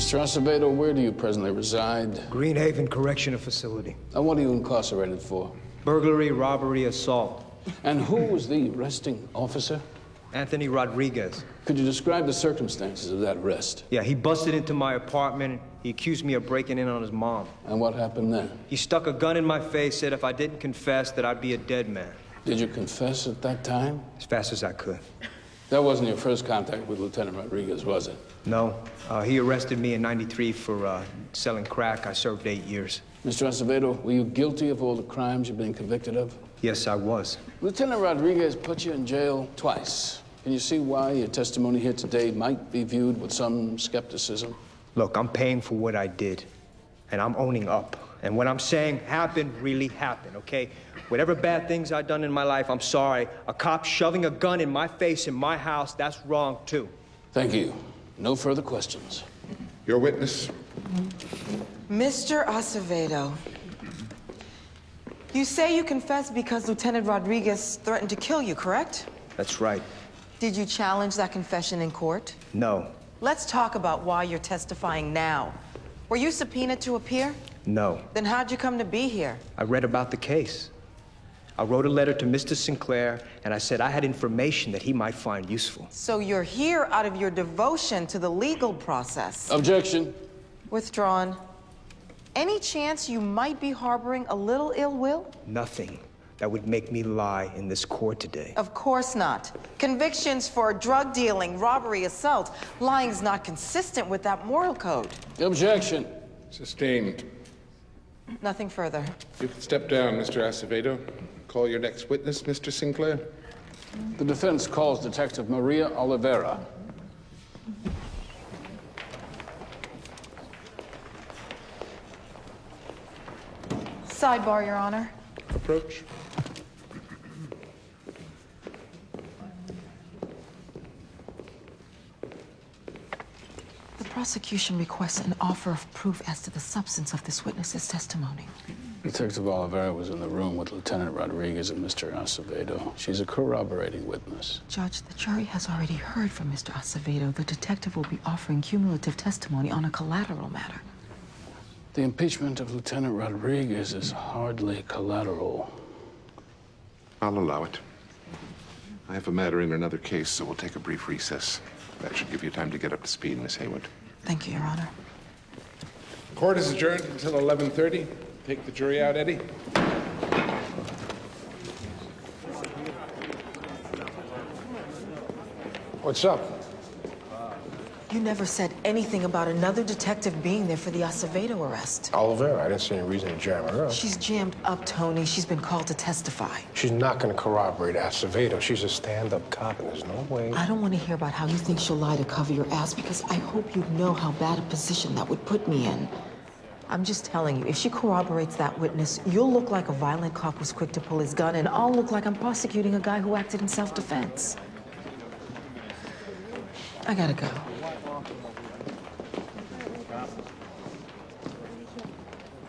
Mr. Acevedo, where do you presently reside? Greenhaven Correctional Facility. And what are you incarcerated for? Burglary, robbery, assault. And who was the arresting officer? Anthony Rodriguez. Could you describe the circumstances of that arrest? Yeah, he busted into my apartment. He accused me of breaking in on his mom. And what happened then? He stuck a gun in my face, said if I didn't confess that I'd be a dead man. Did you confess at that time? As fast as I could. That wasn't your first contact with Lieutenant Rodriguez, was it? No. He arrested me in '93 for selling crack. I served 8 years. Mr. Acevedo, were you guilty of all the crimes you've been convicted of? Yes, I was. Lieutenant Rodriguez put you in jail twice. Can you see why your testimony here today might be viewed with some skepticism? Look, I'm paying for what I did, and I'm owning up. And what I'm saying happened really happened, okay? Whatever bad things I've done in my life, I'm sorry. A cop shoving a gun in my face in my house, that's wrong, too. Thank you. No further questions. Your witness. Mr. Acevedo, you say you confessed because Lieutenant Rodriguez threatened to kill you, correct? That's right. Did you challenge that confession in court? No. Let's talk about why you're testifying now. Were you subpoenaed to appear? No. Then how'd you come to be here? I read about the case. I wrote a letter to Mr. Sinclair, and I said I had information that he might find useful. So you're here out of your devotion to the legal process. Objection. Withdrawn. Any chance you might be harboring a little ill will? Nothing that would make me lie in this court today. Of course not. Convictions for drug dealing, robbery, assault. Lying's not consistent with that moral code. Objection. Sustained. Nothing further. You can step down, Mr. Acevedo. Call your next witness, Mr. Sinclair. The defense calls Detective Maria Oliveira. Sidebar, Your Honor. Approach. The prosecution requests an offer of proof as to the substance of this witness's testimony. Detective Oliveira was in the room with Lieutenant Rodriguez and Mr. Acevedo. She's a corroborating witness. Judge, the jury has already heard from Mr. Acevedo. The detective will be offering cumulative testimony on a collateral matter. The impeachment of Lieutenant Rodriguez is hardly collateral. I'll allow it. I have a matter in another case, so we'll take a brief recess. That should give you time to get up to speed, Miss Haywood. Thank you, Your Honor. Court is adjourned until 11:30. Take the jury out, Eddie. What's up? You never said anything about another detective being there for the Acevedo arrest. Oliveira, I didn't see any reason to jam her up. She's jammed up, Tony. She's been called to testify. She's not gonna corroborate Acevedo. She's a stand-up cop, and there's no way. I don't want to hear about how you think she'll lie to cover your ass, because I hope you know how bad a position that would put me in. I'm just telling you, if she corroborates that witness, you'll look like a violent cop who's quick to pull his gun, and I'll look like I'm prosecuting a guy who acted in self-defense. I gotta go.